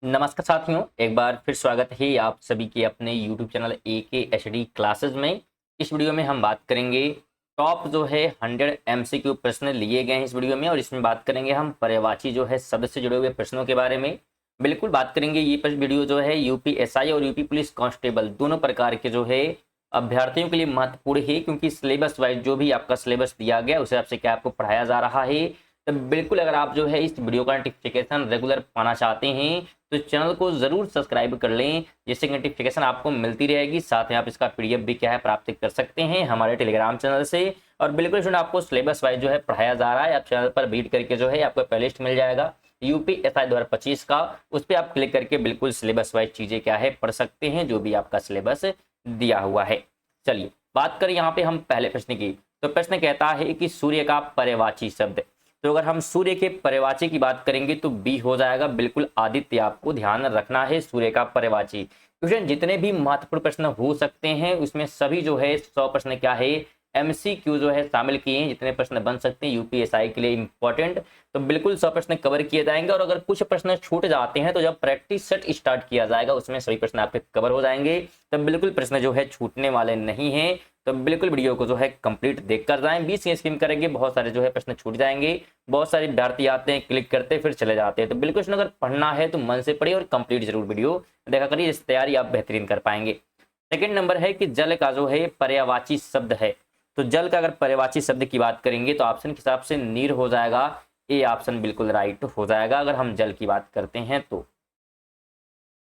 नमस्कार साथियों, एक बार फिर स्वागत है आप सभी के अपने YouTube चैनल AKHD क्लासेस में। इस वीडियो में हम बात करेंगे टॉप जो है 100 MCQ प्रश्न लिए गए हैं इस वीडियो में, और इसमें बात करेंगे हम पर्यायवाची जो है शब्द से जुड़े हुए प्रश्नों के बारे में। बिल्कुल बात करेंगे। ये वीडियो जो है UPSI और यूपी पुलिस कांस्टेबल दोनों प्रकार के जो है अभ्यर्थियों के लिए महत्वपूर्ण है, क्योंकि सिलेबस वाइज जो भी आपका सिलेबस दिया गया उसे आपसे क्या आपको पढ़ाया जा रहा है। तो बिल्कुल अगर आप जो है इस वीडियो का नोटिफिकेशन रेगुलर पाना चाहते हैं तो चैनल को जरूर सब्सक्राइब कर लें, जिससे नोटिफिकेशन आपको मिलती रहेगी। साथ में आप इसका PDF भी क्या है प्राप्त कर सकते हैं हमारे टेलीग्राम चैनल से। और बिल्कुल स्टूडेंट आपको सिलेबस वाइज जो है पढ़ाया जा रहा है, आप चैनल पर बीट करके जो है आपको प्लेलिस्ट मिल जाएगा UPSI 2025 का। उस पर आप क्लिक करके बिल्कुल सिलेबस वाइज चीजें क्या है पढ़ सकते हैं, जो भी आपका सिलेबस दिया हुआ है। चलिए बात करें यहाँ पे हम पहले प्रश्न की। तो प्रश्न कहता है कि सूर्य का पर्यायवाची शब्द। तो अगर हम सूर्य के पर्यायवाची की बात करेंगे तो बी हो जाएगा। बिल्कुल आदित्य आपको ध्यान रखना है सूर्य का पर्यायवाची। क्योंकि जितने भी महत्वपूर्ण प्रश्न हो सकते हैं उसमें सभी जो है 100 प्रश्न क्या है MCQ जो है शामिल किए हैं। जितने प्रश्न बन सकते हैं UPSI के लिए इंपॉर्टेंट, तो बिल्कुल 100 प्रश्न कवर किए जाएंगे। और अगर कुछ प्रश्न छूट जाते हैं तो जब प्रैक्टिस सेट स्टार्ट किया जाएगा उसमें सभी प्रश्न आपके कवर हो जाएंगे। तो बिल्कुल प्रश्न जो है छूटने वाले नहीं है। तो बिल्कुल वीडियो को जो है कंप्लीट देख कर जाएं। 20 की स्कीम करेंगे, बहुत सारे जो है प्रश्न छूट जाएंगे। बहुत सारे विद्यार्थी आते हैं, क्लिक करते फिर चले जाते हैं। तो बिल्कुल अगर पढ़ना है तो मन से पढ़िए और कंप्लीट जरूर वीडियो देखा करिए, इस तैयारी आप बेहतरीन कर पाएंगे। सेकंड नंबर है कि जल का जो है पर्यायवाची शब्द है। तो जल का अगर पर्यायवाची शब्द की बात करेंगे तो ऑप्शन के हिसाब से नीर हो जाएगा। ए ऑप्शन बिल्कुल राइट हो जाएगा अगर हम जल की बात करते हैं तो।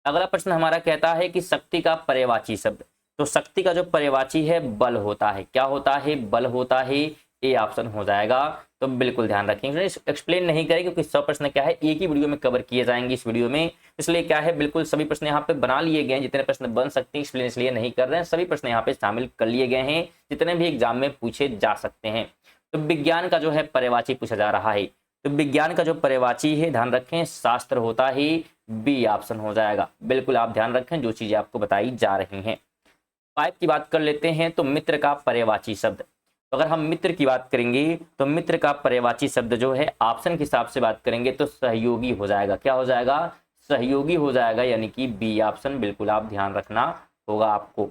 अगला प्रश्न हमारा कहता है कि शक्ति का पर्यायवाची शब्द। तो शक्ति का जो पर्यायवाची है बल होता है। क्या होता है? बल होता है। ए ऑप्शन हो जाएगा। तो बिल्कुल ध्यान रखेंगे, एक्सप्लेन नहीं करेंगे क्योंकि 100 प्रश्न क्या है एक ही वीडियो में कवर किए जाएंगे इस वीडियो में। इसलिए क्या है बिल्कुल सभी प्रश्न यहाँ पे बना लिए गए हैं। जितने प्रश्न बन सकते हैं एक्सप्लेन इसलिए नहीं कर रहे हैं, सभी प्रश्न यहाँ पे शामिल कर लिए गए हैं जितने भी एग्जाम में पूछे जा सकते हैं। तो विज्ञान का जो है पर्यायवाची पूछा जा रहा है। तो विज्ञान का जो पर्यायवाची है ध्यान रखें शास्त्र होता है। बी ऑप्शन हो जाएगा। बिल्कुल आप ध्यान रखें जो चीजें आपको बताई जा रही हैं। 5 की बात कर लेते हैं। तो मित्र का पर्यायवाची शब्द। तो अगर हम मित्र की बात करेंगे तो मित्र का पर्यायवाची शब्द जो है ऑप्शन के हिसाब से बात करेंगे तो सहयोगी हो जाएगा। क्या हो जाएगा? सहयोगी हो जाएगा, यानी कि बी ऑप्शन बिल्कुल आप ध्यान रखना होगा आपको।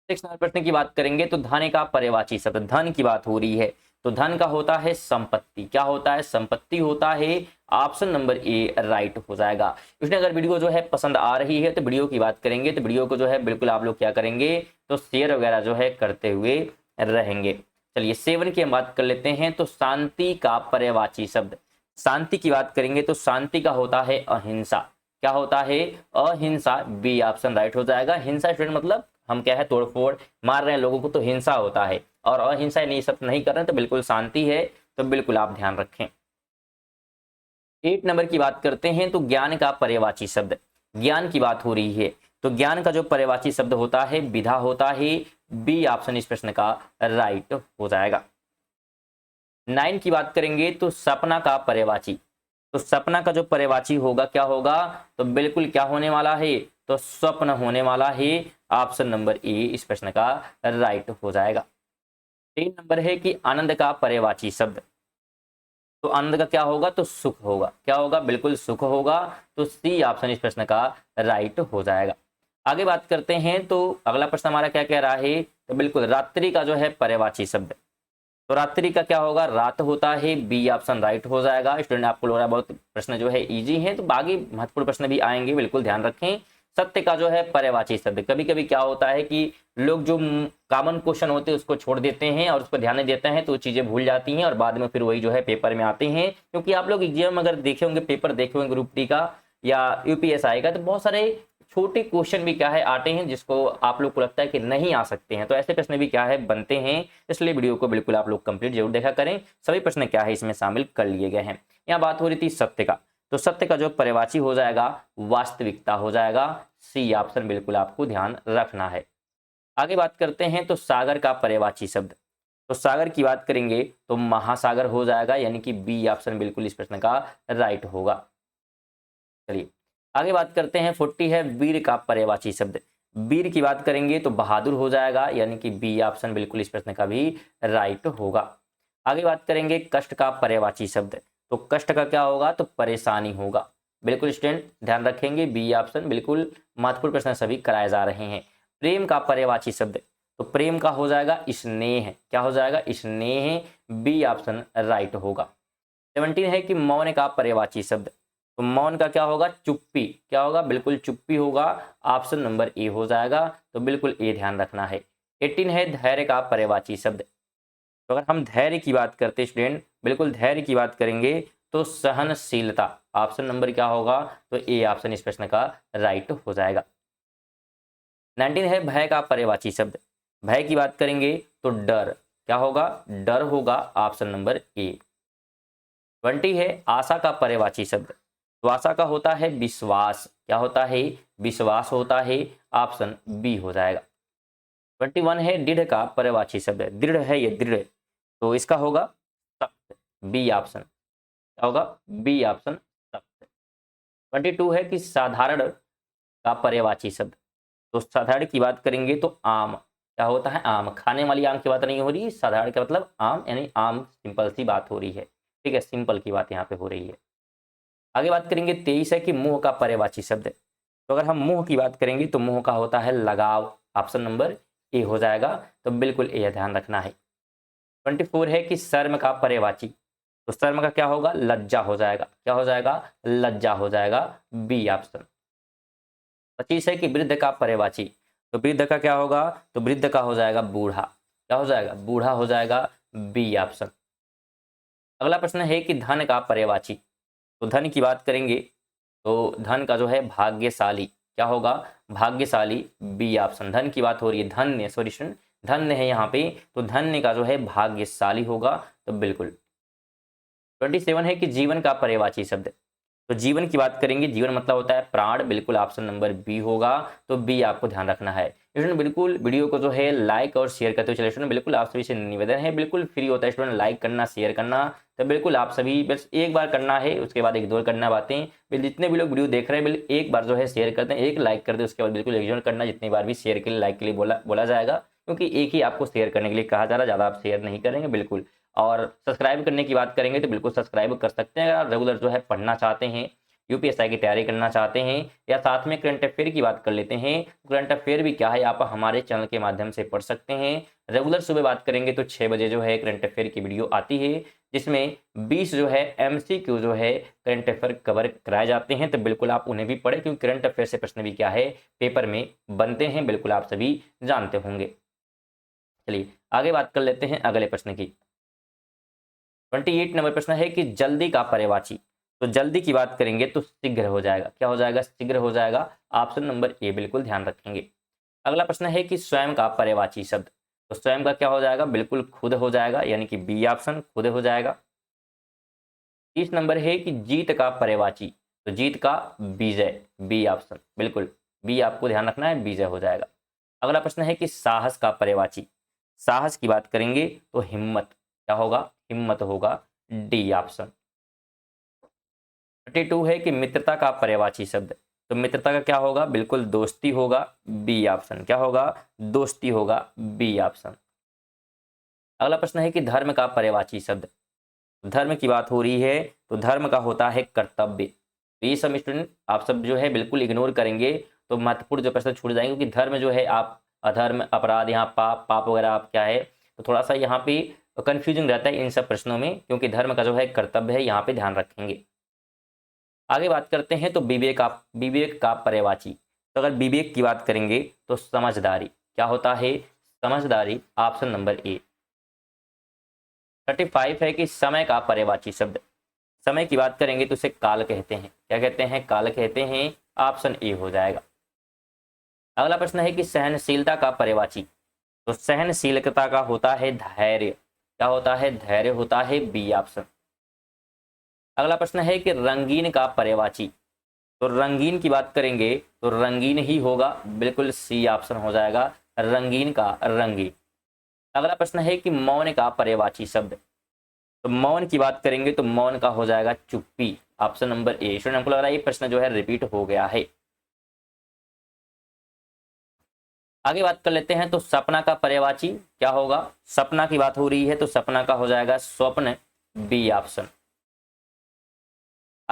6 नंबर प्रश्न की बात करेंगे तो धन का पर्यायवाची शब्द। धन की बात हो रही है तो धन का होता है संपत्ति। क्या होता है? संपत्ति होता है। ऑप्शन नंबर ए राइट हो जाएगा। इसलिए अगर वीडियो जो है पसंद आ रही है तो वीडियो की बात करेंगे तो वीडियो को जो है बिल्कुल आप लोग क्या करेंगे तो शेयर वगैरह जो है करते हुए रहेंगे। चलिए 7 की हम बात कर लेते हैं। तो शांति का पर्यायवाची शब्द। शांति की बात करेंगे तो शांति का होता है अहिंसा। क्या होता है? अहिंसा। बी ऑप्शन राइट हो जाएगा। हिंसा स्टूडेंट मतलब हम क्या है तोड़फोड़ मार रहे हैं लोगों को तो हिंसा होता है, और अहिंसा नहीं सब नहीं कर रहे हैं तो बिल्कुल शांति है। तो बिल्कुल आप ध्यान रखें। 8 नंबर की बात करते हैं। तो ज्ञान का पर्यायवाची शब्द। ज्ञान की बात हो रही है तो ज्ञान का जो पर्यायवाची शब्द होता है विधा होता है। बी ऑप्शन इस प्रश्न का राइट हो जाएगा। 9 की बात करेंगे तो सपना का पर्यायवाची। तो सपना का जो पर्यायवाची होगा क्या होगा? तो बिल्कुल क्या होने वाला है? तो स्वप्न होने वाला है। ऑप्शन नंबर ए इस प्रश्न का राइट हो जाएगा। 3 नंबर है कि आनंद का पर्यायवाची शब्द। तो आनंद का क्या होगा? तो सुख होगा। क्या होगा? बिल्कुल सुख होगा। तो सी ऑप्शन इस प्रश्न का राइट हो जाएगा। आगे बात करते हैं। तो अगला प्रश्न हमारा क्या कह रहा है? तो बिल्कुल रात्रि का जो है पर्यायवाची शब्द। तो रात्रि का क्या होगा? रात होता है। बी ऑप्शन राइट हो जाएगा। स्टूडेंट आपको लग रहा है बहुत प्रश्न जो है इजी है, तो बाकी महत्वपूर्ण प्रश्न भी आएंगे, बिल्कुल ध्यान रखें। सत्य का जो है पर्यायवाची शब्द। कभी कभी क्या होता है कि लोग जो कॉमन क्वेश्चन होते हैं उसको छोड़ देते हैं और उस पर ध्यान नहीं देते हैं तो चीजें भूल जाती हैं और बाद में फिर वही जो है पेपर में आते हैं। क्योंकि आप लोग एग्जाम अगर देखे होंगे, पेपर देखे होंगे ग्रुप डी का या UPSI का, तो बहुत सारे छोटे क्वेश्चन भी क्या है आते हैं जिसको आप लोग को लगता है कि नहीं आ सकते हैं। तो ऐसे प्रश्न भी क्या है बनते हैं। इसलिए वीडियो को बिल्कुल आप लोग कंप्लीट जरूर देखा करें। सभी प्रश्न क्या है इसमें शामिल कर लिए गए हैं। यहाँ बात हो रही थी सत्य का। तो सत्य का जो पर्यायवाची हो जाएगा वास्तविकता हो जाएगा। सी ऑप्शन बिल्कुल आपको ध्यान रखना है। आगे बात करते हैं। तो सागर का पर्यायवाची शब्द। तो सागर की बात करेंगे तो महासागर हो जाएगा, यानी कि बी ऑप्शन बिल्कुल इस प्रश्न का राइट होगा। चलिए आगे बात करते हैं। 40 है वीर का पर्यायवाची शब्द। वीर की बात करेंगे तो बहादुर हो जाएगा, यानी कि बी ऑप्शन बिल्कुल इस प्रश्न का भी राइट होगा। आगे बात करेंगे कष्ट का पर्यायवाची शब्द। तो कष्ट का क्या होगा? तो परेशानी होगा। बिल्कुल स्टूडेंट ध्यान रखेंगे, बी ऑप्शन बिल्कुल महत्वपूर्ण प्रश्न सभी कराए जा रहे हैं। प्रेम का पर्यायवाची शब्द, तो प्रेम का हो जाएगा स्नेह, क्या हो जाएगा स्नेह, बी ऑप्शन राइट होगा। 17 है कि मौन का पर्यायवाची शब्द, तो मौन का क्या होगा चुप्पी, क्या होगा बिल्कुल चुप्पी होगा, ऑप्शन नंबर ए हो जाएगा, तो बिल्कुल ए ध्यान रखना है। 18 है धैर्य का पर्यायवाची शब्द, तो अगर हम धैर्य की बात करते हैं स्टूडेंट, बिल्कुल धैर्य की बात करेंगे तो सहनशीलता, ऑप्शन नंबर क्या होगा, तो ए ऑप्शन इस प्रश्न का राइट हो जाएगा। 19 है भय का पर्यायवाची शब्द, भय की बात करेंगे तो डर, क्या होगा डर होगा, ऑप्शन नंबर ए। 20 है आशा का पर्यायवाची शब्द, तो आशा का होता है विश्वास, क्या होता है विश्वास होता है, ऑप्शन बी हो जाएगा। 21 है दृढ़ का पर्यायवाची शब्द, दृढ़ है ये दृढ़, तो इसका होगा सख्त, बी ऑप्शन, क्या होगा बी ऑप्शन सख्त। 22 है कि साधारण का पर्यायवाची शब्द, तो साधारण की बात करेंगे तो आम, क्या होता है आम, खाने वाली आम की बात नहीं हो रही, साधारण का मतलब आम यानी आम, सिंपल सी बात हो रही है, ठीक है, सिंपल की बात यहाँ पे हो रही है। आगे बात करेंगे 23 है कि मुंह का पर्यायवाची शब्द, तो अगर हम मुंह की बात करेंगे तो मुंह का होता है लगाव, ऑप्शन नंबर ए हो जाएगा, तो बिल्कुल ए ध्यान रखना है। 24 है कि शर्म का पर्यायवाची, तो शर्म का क्या होगा लज्जा हो जाएगा, क्या हो जाएगा लज्जा हो जाएगा, बी ऑप्शन। 25 है कि वृद्ध का पर्यायवाची, तो वृद्ध का क्या होगा, तो वृद्ध का हो जाएगा बूढ़ा, क्या हो जाएगा बूढ़ा हो जाएगा, बी ऑप्शन। अगला प्रश्न है कि धन का पर्यायवाची, तो धन की बात करेंगे तो धन का जो है भाग्यशाली, क्या होगा भाग्यशाली, बी ऑप्शन। धन की बात हो रही है, धन्य सॉरी स्टूडेंट, धन्य है यहाँ पे, तो धन्य का जो है भाग्यशाली होगा, तो बिल्कुल। 27 है कि जीवन का पर्यायवाची शब्द, तो जीवन की बात करेंगे, जीवन मतलब होता है प्राण, बिल्कुल ऑप्शन नंबर बी होगा, तो बी आपको ध्यान रखना है। स्टूडेंट बिल्कुल वीडियो को जो है लाइक और शेयर करते हुए चले स्टूडेंट, बिल्कुल आप सभी से निवेदन है, बिल्कुल फ्री होता है स्टूडेंट लाइक करना शेयर करना, तो बिल्कुल आप सभी बस एक बार करना है, उसके बाद एक दो करना बातें, जितने भी लोग वीडियो देख रहे हैं बिल्कुल एक बार जो है शेयर करते हैं, एक लाइक कर दे, उसके बाद बिल्कुल एक करना, जितनी बार भी शेयर के लिए लाइक के लिए बोला जाएगा, क्योंकि एक ही आपको शेयर करने के लिए कहा जा रहा है, ज़्यादा आप शेयर नहीं करेंगे बिल्कुल। और सब्सक्राइब करने की बात करेंगे तो बिल्कुल सब्सक्राइब कर सकते हैं, अगर आप रेगुलर जो है पढ़ना चाहते हैं, यूपीएसआई की तैयारी करना चाहते हैं, या साथ में करंट अफेयर की बात कर लेते हैं, करंट अफेयर भी क्या है आप हमारे चैनल के माध्यम से पढ़ सकते हैं। रेगुलर सुबह बात करेंगे तो 6 बजे जो है करंट अफेयर की वीडियो आती है, जिसमें 20 जो है एमसीक्यू जो है करंट अफेयर कवर कराए जाते हैं, तो बिल्कुल आप उन्हें भी पढ़ें, क्योंकि करंट अफेयर से प्रश्न भी क्या है पेपर में बनते हैं, बिल्कुल आप सभी जानते होंगे। चलिए आगे बात कर लेते हैं अगले प्रश्न की। 28 नंबर प्रश्न है कि जल्दी का पर्यायवाची, तो जल्दी की बात करेंगे तो शीघ्र हो जाएगा, क्या हो जाएगा शीघ्र हो जाएगा, ऑप्शन नंबर ए बिल्कुल ध्यान रखेंगे। अगला प्रश्न है कि स्वयं का पर्यायवाची शब्द, तो स्वयं का क्या हो जाएगा बिल्कुल खुद हो जाएगा, यानी कि बी ऑप्शन खुद हो जाएगा। 30 नंबर है कि जीत का पर्यायवाची, तो जीत का विजय, बी ऑप्शन बिल्कुल बी आपको ध्यान रखना है, विजय हो जाएगा। अगला प्रश्न है कि साहस का पर्यायवाची, साहस की बात करेंगे तो हिम्मत, क्या होगा हिम्मत होगा, डी ऑप्शन। 32 है कि मित्रता का पर्यायवाची शब्द, तो मित्रता का क्या होगा बिल्कुल दोस्ती होगा, बी ऑप्शन, क्या होगा दोस्ती होगा, बी ऑप्शन। अगला प्रश्न है कि धर्म का पर्यायवाची शब्द, धर्म की बात हो रही है तो धर्म का होता है कर्तव्य, तो ये सब स्टूडेंट आप सब जो है बिल्कुल इग्नोर करेंगे तो महत्वपूर्ण जो प्रश्न छूट जाएंगे, क्योंकि धर्म जो है आप अधर्म अपराध यहाँ पाप पाप वगैरह आप क्या है, तो थोड़ा सा यहाँ पे कंफ्यूजिंग रहता है इन सब प्रश्नों में, क्योंकि धर्म का जो है कर्तव्य है, यहाँ पे ध्यान रखेंगे। आगे बात करते हैं तो विवेक का पर्यायवाची, तो अगर विवेक की बात करेंगे तो समझदारी, क्या होता है समझदारी, ऑप्शन नंबर ए। 35 है कि समय का पर्यायवाची शब्द, समय की बात करेंगे तो उसे काल कहते हैं, क्या कहते हैं काल कहते हैं, ऑप्शन ए हो जाएगा। अगला प्रश्न है कि सहनशीलता का पर्यायवाची, तो सहनशीलता का होता है धैर्य, क्या होता है धैर्य होता है, बी ऑप्शन। अगला प्रश्न है कि रंगीन का पर्यायवाची, तो रंगीन की बात करेंगे तो रंगीन ही होगा, बिल्कुल सी ऑप्शन हो जाएगा, रंगीन का रंगीन। अगला प्रश्न है कि मौन का पर्यायवाची शब्द, तो मौन की बात करेंगे तो मौन का हो जाएगा चुप्पी, ऑप्शन नंबर ए। स्टूडेंट हमको लग रहा है ये प्रश्न जो है रिपीट हो गया है। आगे बात कर लेते हैं तो सपना का पर्यायवाची क्या होगा, सपना की बात हो रही है तो सपना का हो जाएगा स्वप्न, बी ऑप्शन।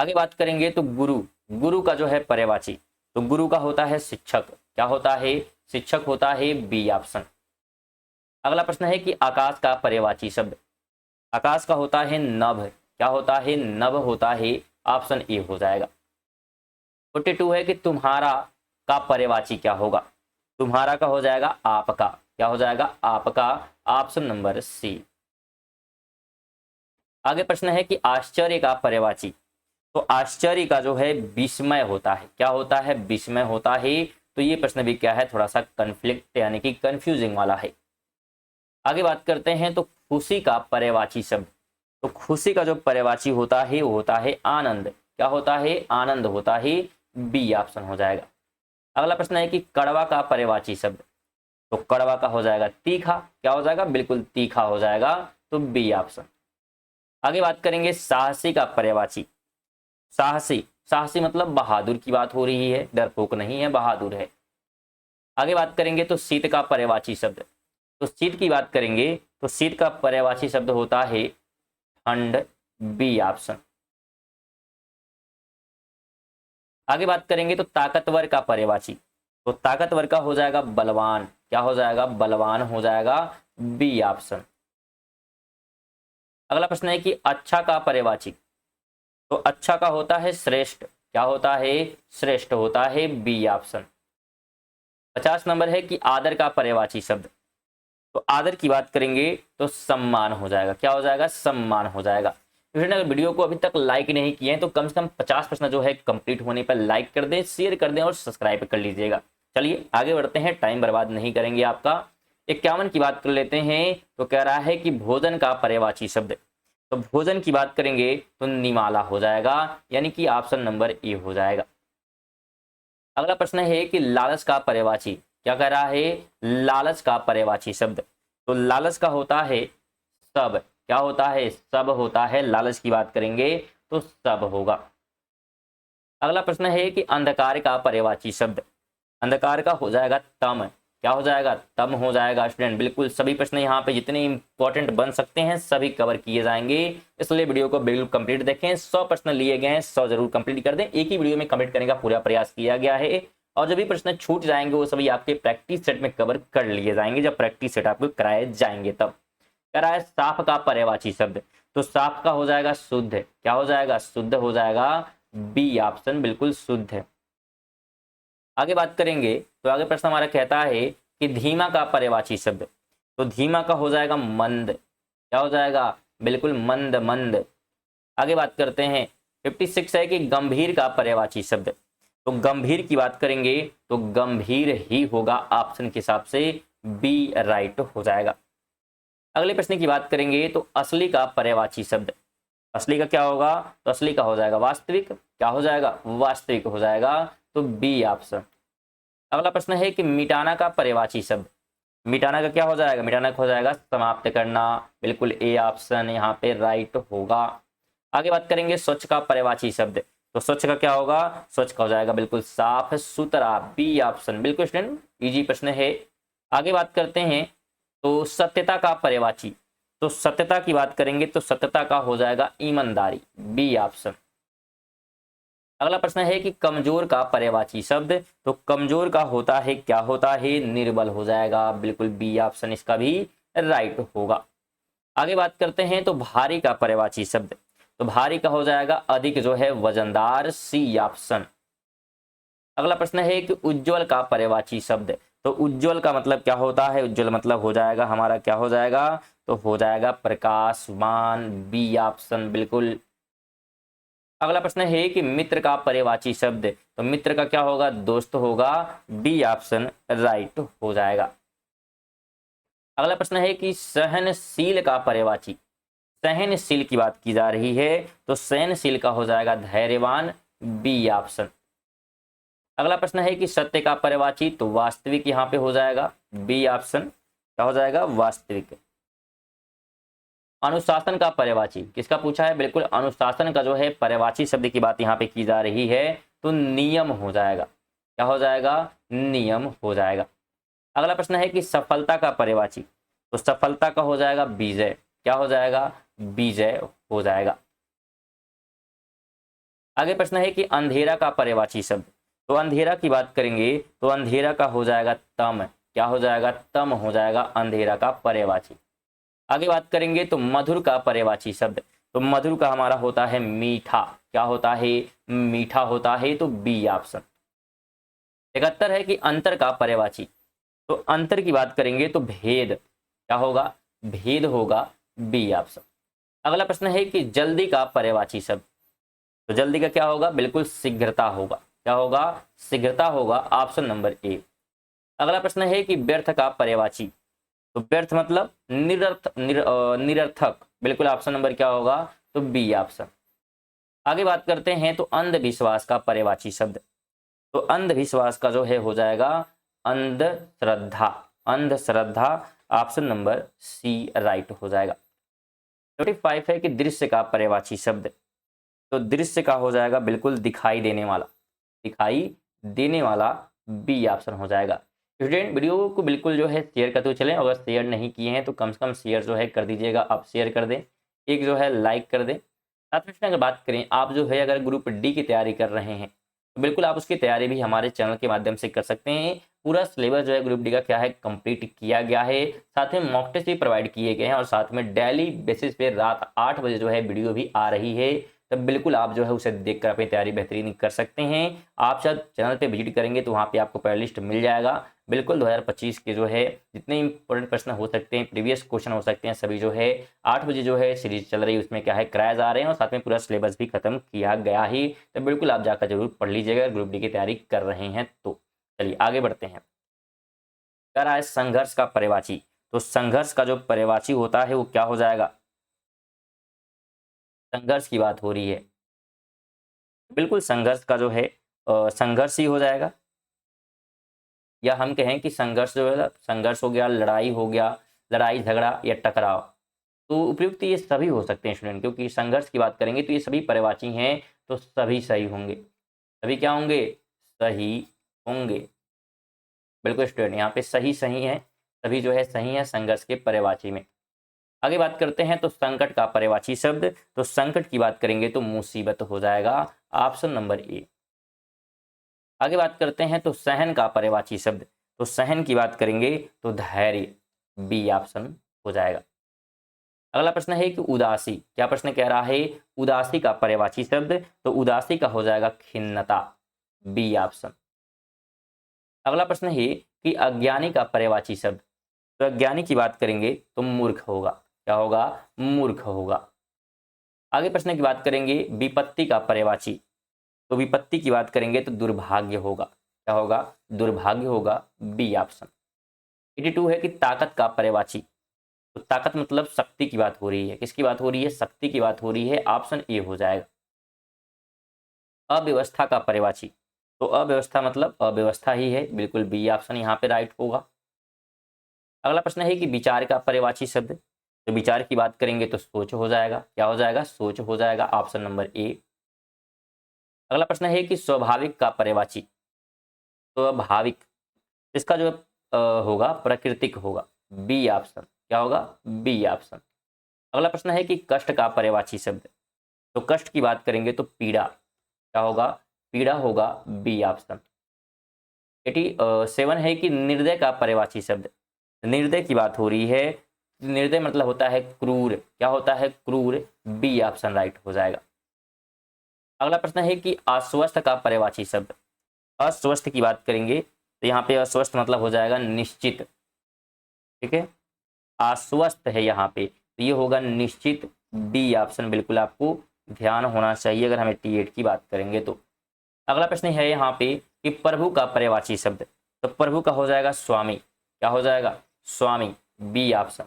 आगे बात करेंगे तो गुरु, गुरु का जो है पर्यायवाची, तो गुरु का होता है शिक्षक, क्या होता है, शिक्षक होता है, बी ऑप्शन। अगला प्रश्न है कि आकाश का पर्यायवाची शब्द, आकाश का होता है नभ, क्या होता है, नभ होता है, ऑप्शन ए हो जाएगा। 42 है कि तुम्हारा का पर्यायवाची क्या होगा, तुम्हारा का हो जाएगा आपका, क्या हो जाएगा, आपका, ऑप्शन नंबर सी। आगे प्रश्न है कि आश्चर्य का पर्यायवाची, तो आश्चर्य का जो है विस्मय होता है, क्या होता है, विस्मय होता है। तो ये प्रश्न भी क्या है, थोड़ा सा कंफ्लिक्ट यानी कि कंफ्यूजिंग वाला है। आगे बात करते हैं तो खुशी का पर्यायवाची शब्द, तो खुशी का जो पर्यायवाची होता है वो होता है आनंद, क्या होता है, आनंद होता है, बी ऑप्शन हो जाएगा। अगला प्रश्न है कि कड़वा का पर्यायवाची शब्द, तो कड़वा का हो जाएगा तीखा, क्या हो जाएगा, बिल्कुल तीखा हो जाएगा, तो बी ऑप्शन। आगे बात करेंगे साहसी का पर्यायवाची, साहसी, साहसी मतलब बहादुर की बात हो रही है, डरपोक नहीं है, बहादुर है। आगे बात करेंगे तो शीत का पर्यायवाची शब्द, तो शीत की बात करेंगे तो शीत का पर्यायवाची शब्द होता है ठंड, बी ऑप्शन। आगे बात करेंगे तो ताकतवर का पर्यायवाची, तो ताकतवर का हो जाएगा बलवान, क्या हो जाएगा, बलवान हो जाएगा, बी ऑप्शन। अगला प्रश्न है कि अच्छा का पर्यायवाची, तो अच्छा का होता है श्रेष्ठ, क्या होता है, श्रेष्ठ होता है, बी ऑप्शन। 50 नंबर है कि आदर का पर्यायवाची शब्द, तो आदर की बात करेंगे तो सम्मान हो जाएगा, क्या हो जाएगा, सम्मान हो जाएगा। फ्रेंड अगर वीडियो को अभी तक लाइक नहीं किए हैं तो कम से कम 50 प्रश्न जो है कंप्लीट होने पर लाइक कर दें, शेयर कर दें और सब्सक्राइब कर लीजिएगा। चलिए आगे बढ़ते हैं, टाइम बर्बाद नहीं करेंगे आपका। 51 की बात कर लेते हैं, तो कह रहा है कि भोजन का पर्यायवाची शब्द, तो भोजन की बात करेंगे तो निमाला हो जाएगा, यानी कि ऑप्शन नंबर ए हो जाएगा। अगला प्रश्न है कि लालच का पर्यायवाची, क्या कह रहा है, लालच का पर्यायवाची शब्द, तो लालच का होता है सब, क्या होता है, सब होता है, लालच की बात करेंगे तो सब होगा। अगला प्रश्न है कि अंधकार का पर्यायवाची शब्द, अंधकार का हो जाएगा तम, क्या हो जाएगा, तम हो जाएगा। स्टूडेंट बिल्कुल सभी प्रश्न यहाँ पे जितने इंपॉर्टेंट बन सकते हैं सभी कवर किए जाएंगे, इसलिए वीडियो को बिल्कुल कंप्लीट देखें। 100 प्रश्न लिए गए हैं, 100 जरूर कंप्लीट कर दें, एक ही वीडियो में कंप्लीट करने का पूरा प्रयास किया गया है। और जो भी प्रश्न छूट जाएंगे वो सभी आपके प्रैक्टिस सेट में कवर कर लिए जाएंगे, जब प्रैक्टिस सेट आपको कराए जाएंगे तब। कह रहा है साफ का पर्यायवाची शब्द, तो साफ का हो जाएगा शुद्ध, क्या हो जाएगा, शुद्ध हो जाएगा, बी ऑप्शन, बिल्कुल शुद्ध है। आगे बात करेंगे तो आगे प्रश्न हमारा कहता है कि धीमा का पर्यायवाची शब्द, तो धीमा का हो जाएगा मंद, क्या हो जाएगा, बिल्कुल मंद, मंद। आगे बात करते हैं 56 है कि गंभीर का पर्यायवाची शब्द, तो गंभीर की बात करेंगे तो गंभीर ही होगा, ऑप्शन के हिसाब से बी राइट हो जाएगा। अगले प्रश्न की बात करेंगे तो असली का पर्यायवाची शब्द, असली का क्या होगा, तो असली का हो जाएगा वास्तविक, क्या हो जाएगा, वास्तविक हो जाएगा, तो बी ऑप्शन। अगला प्रश्न है कि मिटाना का पर्यायवाची शब्द, मिटाना का क्या हो जाएगा, मिटाना का हो जाएगा समाप्त करना, बिल्कुल ए ऑप्शन यहाँ पे राइट होगा। आगे बात करेंगे स्वच्छ का पर्यायवाची शब्द, तो स्वच्छ का क्या होगा, स्वच्छ का हो जाएगा बिल्कुल साफ सुथरा, बी ऑप्शन। बिल्कुल स्टूडेंट इजी प्रश्न है। आगे बात करते हैं तो सत्यता का पर्यायवाची, तो सत्यता की बात करेंगे तो सत्यता का हो जाएगा ईमानदारी, बी ऑप्शन। अगला प्रश्न है कि कमजोर का पर्यायवाची शब्द, तो कमजोर का होता है, क्या होता है, निर्बल हो जाएगा, बिल्कुल बी ऑप्शन इसका भी राइट होगा। आगे बात करते हैं तो भारी का पर्यायवाची शब्द, तो भारी का हो जाएगा अधिक जो है वजनदार, सी ऑप्शन। अगला प्रश्न है कि उज्जवल का पर्यायवाची शब्द, तो उज्जवल का मतलब क्या होता है, उज्जवल मतलब हो जाएगा हमारा, क्या हो जाएगा, तो हो जाएगा प्रकाशवान, बी ऑप्शन बिल्कुल। अगला प्रश्न है कि मित्र का पर्यायवाची शब्द, तो मित्र का क्या होगा, दोस्त होगा, बी ऑप्शन राइट हो जाएगा। अगला प्रश्न है कि सहनशील का पर्यायवाची, सहनशील की बात की जा रही है तो सहनशील का हो जाएगा धैर्यवान, बी ऑप्शन। अगला प्रश्न है कि सत्य का पर्यायवाची, तो वास्तविक यहाँ पे हो जाएगा, बी ऑप्शन, क्या हो जाएगा, वास्तविक। अनुशासन का पर्यायवाची किसका पूछा है, बिल्कुल अनुशासन का जो है पर्यायवाची शब्द की बात यहाँ पे की जा रही है, तो नियम हो जाएगा, क्या हो जाएगा, नियम हो जाएगा। अगला प्रश्न है कि सफलता का पर्यायवाची, तो सफलता का हो जाएगा विजय, क्या हो जाएगा, विजय हो जाएगा। आगे प्रश्न है कि अंधेरा का पर्यायवाची शब्द। तो अंधेरा की बात करेंगे तो अंधेरा का हो जाएगा तम। क्या हो जाएगा? तम हो जाएगा अंधेरा का पर्यायवाची। आगे बात करेंगे तो मधुर का पर्यायवाची शब्द। तो मधुर का हमारा होता है मीठा। क्या होता है? मीठा होता है, तो बी ऑप्शन। 71 है कि अंतर का पर्यायवाची। तो अंतर की बात करेंगे तो भेद। क्या होगा? भेद होगा, बी ऑप्शन। अगला प्रश्न है कि जल्दी का पर्यायवाची शब्द। तो जल्दी का क्या होगा? बिल्कुल शीघ्रता होगा। क्या होगा? शीघ्रता होगा, ऑप्शन नंबर ए। अगला प्रश्न है कि व्यर्थ का पर्यायवाची। तो व्यर्थ मतलब निरर्थक। बिल्कुल ऑप्शन नंबर क्या होगा? तो बी ऑप्शन। आगे बात करते हैं तो अंधविश्वास का पर्यायवाची शब्द। तो अंधविश्वास का जो है हो जाएगा अंधश्रद्धा। अंधश्रद्धा, ऑप्शन नंबर सी राइट हो जाएगा। 25 है कि दृश्य का पर्यायवाची शब्द। तो दृश्य का हो जाएगा बिल्कुल दिखाई देने वाला। दिखाई देने वाला, बी ऑप्शन हो जाएगा। स्टूडेंट वीडियो को बिल्कुल जो है शेयर करते हुए चलें। अगर शेयर नहीं किए हैं तो कम से कम शेयर जो है कर दीजिएगा। आप शेयर कर दें, एक जो है लाइक कर दें। साथ में अगर बात करें, आप जो है अगर ग्रुप डी की तैयारी कर रहे हैं तो बिल्कुल आप उसकी तैयारी भी हमारे चैनल के माध्यम से कर सकते हैं। पूरा सिलेबस जो है ग्रुप डी का क्या है कंप्लीट किया गया है। साथ में मॉक टेस्ट भी प्रोवाइड किए गए हैं और साथ में डेली बेसिस पे रात 8 बजे जो है वीडियो भी आ रही है। तब बिल्कुल आप जो है उसे देखकर अपनी तैयारी बेहतरीन कर सकते हैं। आप जब चैनल पे विजिट करेंगे तो वहाँ पे आपको प्ले लिस्ट मिल जाएगा। बिल्कुल 2025 के जो है जितने इंपॉर्टेंट प्रश्न हो सकते हैं, प्रीवियस क्वेश्चन हो सकते हैं, सभी जो है 8 बजे जो है सीरीज चल रही है उसमें क्या है कराए जा रहे हैं और साथ में पूरा सिलेबस भी खत्म किया गया ही। तो बिल्कुल आप जाकर जरूर पढ़ लीजिएगा ग्रुप डी की तैयारी कर रहे हैं तो। चलिए आगे बढ़ते हैं। कह रहा है संघर्ष का पर्यायवाची। तो संघर्ष का जो पर्यायवाची होता है वो क्या हो जाएगा? संघर्ष की बात हो रही है, बिल्कुल संघर्ष का जो है संघर्ष ही हो जाएगा। या हम कहें कि संघर्ष जो है संघर्ष हो गया, लड़ाई हो गया, लड़ाई झगड़ा या टकराव। तो उपयुक्त ये सभी हो सकते हैं स्टूडेंट, क्योंकि संघर्ष की बात करेंगे तो ये सभी पर्यायवाची हैं तो सभी सही होंगे। सभी क्या होंगे? सही होंगे। बिल्कुल स्टूडेंट यहाँ पे सही सही है, सभी जो है सही है संघर्ष के पर्यायवाची में। आगे बात करते हैं तो संकट का पर्यायवाची शब्द। तो संकट की बात करेंगे तो मुसीबत हो जाएगा, ऑप्शन नंबर ए। आगे बात करते हैं तो सहन का पर्यायवाची शब्द। तो सहन की बात करेंगे तो धैर्य, बी ऑप्शन हो जाएगा। अगला प्रश्न है कि उदासी। क्या प्रश्न कह रहा है? उदासी का पर्यायवाची शब्द। तो उदासी का हो जाएगा खिन्नता, बी ऑप्शन। अगला प्रश्न है कि अज्ञानी का पर्यायवाची शब्द। तो अज्ञानी की बात करेंगे तो मूर्ख होगा। क्या होगा? मूर्ख होगा। आगे प्रश्न की बात करेंगे विपत्ति का पर्यायवाची। तो विपत्ति की बात करेंगे तो दुर्भाग्य होगा। क्या होगा? दुर्भाग्य होगा, बी ऑप्शन। 82 है कि ताकत का पर्यायवाची। तो ताकत मतलब शक्ति की बात हो रही है। किसकी बात हो रही है? शक्ति की बात हो रही है, ऑप्शन ए हो जाएगा। अव्यवस्था का पर्यायवाची। तो अव्यवस्था मतलब अव्यवस्था ही है, बिल्कुल बी ऑप्शन यहाँ पे राइट होगा। अगला प्रश्न है कि विचार का पर्यायवाची शब्द। तो विचार की बात करेंगे तो सोच हो जाएगा। क्या हो जाएगा? सोच हो जाएगा, ऑप्शन नंबर ए। अगला प्रश्न है कि स्वाभाविक का पर्यायवाची। स्वाभाविक, इसका जो होगा प्राकृतिक होगा, बी ऑप्शन। क्या होगा? B option. अगला प्रश्न है कि कष्ट का पर्यायवाची शब्द। तो कष्ट की बात करेंगे तो पीड़ा। क्या होगा? पीड़ा होगा, बी ऑप्शन। 87 है कि निर्दय का पर्यायवाची शब्द। निर्दय की बात हो रही है, निर्दय मतलब होता है क्रूर। क्या होता है? क्रूर, बी ऑप्शन राइट हो जाएगा। अगला प्रश्न है कि अस्वस्थ का पर्यायवाची शब्द। अस्वस्थ की बात करेंगे तो यहाँ पे अस्वस्थ मतलब हो जाएगा निश्चित। ठीक है, आश्वस्त है यहाँ पे तो ये होगा निश्चित, डी ऑप्शन बिल्कुल आपको ध्यान होना चाहिए अगर हमें T8 की बात करेंगे तो। अगला प्रश्न है यहाँ पे कि प्रभु का पर्यायवाची शब्द। तो प्रभु का हो जाएगा स्वामी। क्या हो जाएगा? स्वामी, बी ऑप्शन।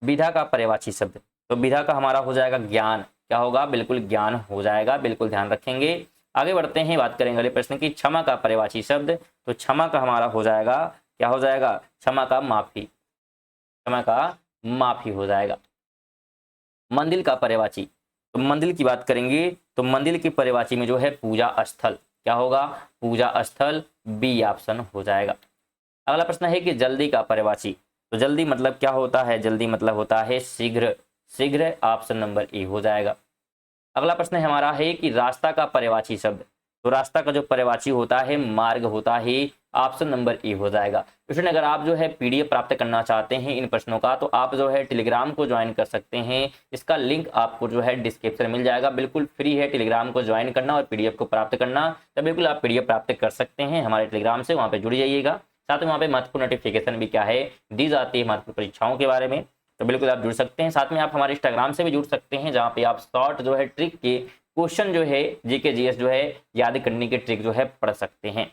विधा का पर्यायवाची शब्द। तो विधा का हमारा हो जाएगा ज्ञान। क्या होगा? बिल्कुल ज्ञान हो जाएगा, बिल्कुल ध्यान रखेंगे। आगे बढ़ते हैं, बात करेंगे अगले प्रश्न की क्षमा का पर्यायवाची शब्द। तो क्षमा का हमारा हो जाएगा, क्या हो जाएगा? क्षमा का माफी। क्षमा का माफी हो जाएगा। मंदिर का पर्यायवाची। तो मंदिर की बात करेंगे तो मंदिर की पर्यायवाची में जो है पूजा स्थल। क्या होगा? पूजा स्थल, बी ऑप्शन हो जाएगा। अगला प्रश्न है कि जल्दी का पर्यायवाची। तो जल्दी मतलब क्या होता है? जल्दी मतलब होता है शीघ्र। शीघ्र, ऑप्शन नंबर ए हो जाएगा। अगला प्रश्न हमारा है कि रास्ता का पर्यायवाची शब्द। तो रास्ता का जो पर्यायवाची होता है मार्ग होता है, ऑप्शन नंबर ए हो जाएगा। स्टूडेंट अगर आप जो है पीडीएफ प्राप्त करना चाहते हैं इन प्रश्नों का तो आप जो है टेलीग्राम को ज्वाइन कर सकते हैं। इसका लिंक आपको जो है डिस्क्रिप्शन में मिल जाएगा। बिल्कुल फ्री है टेलीग्राम को ज्वाइन करना और पीडीएफ को प्राप्त करना। तो बिल्कुल आप पीडीएफ प्राप्त कर सकते हैं हमारे टेलीग्राम से, वहाँ पे जुड़ जाइएगा। साथ में वहाँ पे महत्वपूर्ण नोटिफिकेशन भी क्या है दी जाती है महत्वपूर्ण परीक्षाओं के बारे में। तो बिल्कुल आप जुड़ सकते हैं। साथ में आप हमारे इंस्टाग्राम से भी जुड़ सकते हैं, जहाँ पे आप शॉर्ट जो है ट्रिक के क्वेश्चन जो है जीके जीएस जो है याद करने के ट्रिक जो है पढ़ सकते हैं।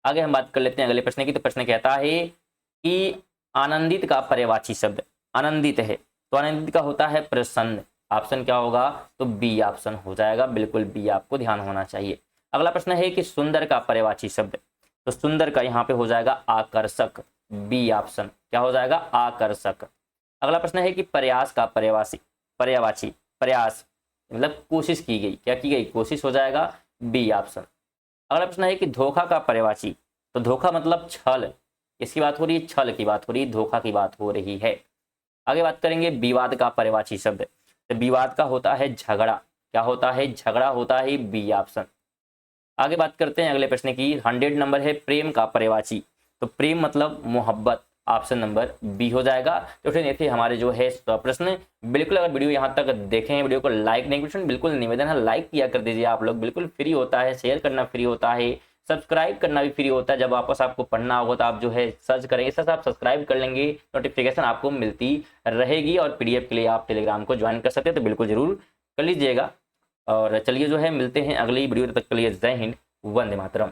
आगे हम बात कर लेते हैं अगले प्रश्न की। तो प्रश्न कहता है कि आनंदित का पर्यायवाची शब्द। आनंदित है तो आनंदित का होता है प्रसन्न। ऑप्शन क्या होगा? तो बी ऑप्शन हो जाएगा। बिल्कुल बी आपको ध्यान होना चाहिए। अगला प्रश्न है कि सुंदर का पर्यायवाची शब्द। तो सुंदर का यहाँ पे हो जाएगा आकर्षक। बी ऑप्शन क्या हो जाएगा? आकर्षक। अगला प्रश्न है कि प्रयास का पर्यायवाची प्रयास मतलब कोशिश की गई, क्या की गई? कोशिश हो जाएगा। B option. अगला प्रश्न है कि धोखा का पर्यायवाची। तो धोखा मतलब छल। किसकी बात हो रही है? छल की बात हो रही है, धोखा की बात हो रही है। आगे बात करेंगे विवाद का पर्यायवाची शब्द। तो विवाद का होता है झगड़ा। क्या होता है? झगड़ा होता है। B option. आगे बात करते हैं अगले प्रश्न की। 100 नंबर है प्रेम का पर्यायवाची। तो प्रेम मतलब मोहब्बत। ऑप्शन नंबर बी हो जाएगा। तो फिर ये थे हमारे जो है प्रश्न। बिल्कुल अगर वीडियो यहाँ तक देखें, वीडियो को लाइक नहीं किया, बिल्कुल निवेदन है लाइक किया कर दीजिए आप लोग। बिल्कुल फ्री होता है, शेयर करना फ्री होता है, सब्सक्राइब करना भी फ्री होता है। जब वापस आपको पढ़ना होगा तो आप जो है सर्च करेंगे, इससे आप सब्सक्राइब कर लेंगे, नोटिफिकेशन आपको मिलती रहेगी। और पीडीएफ के लिए आप टेलीग्राम को ज्वाइन कर सकते हैं, तो बिल्कुल जरूर कर लीजिएगा। और चलिए जो है मिलते हैं अगली वीडियो, तब तक के लिए जय हिंद, वंदे मातरम।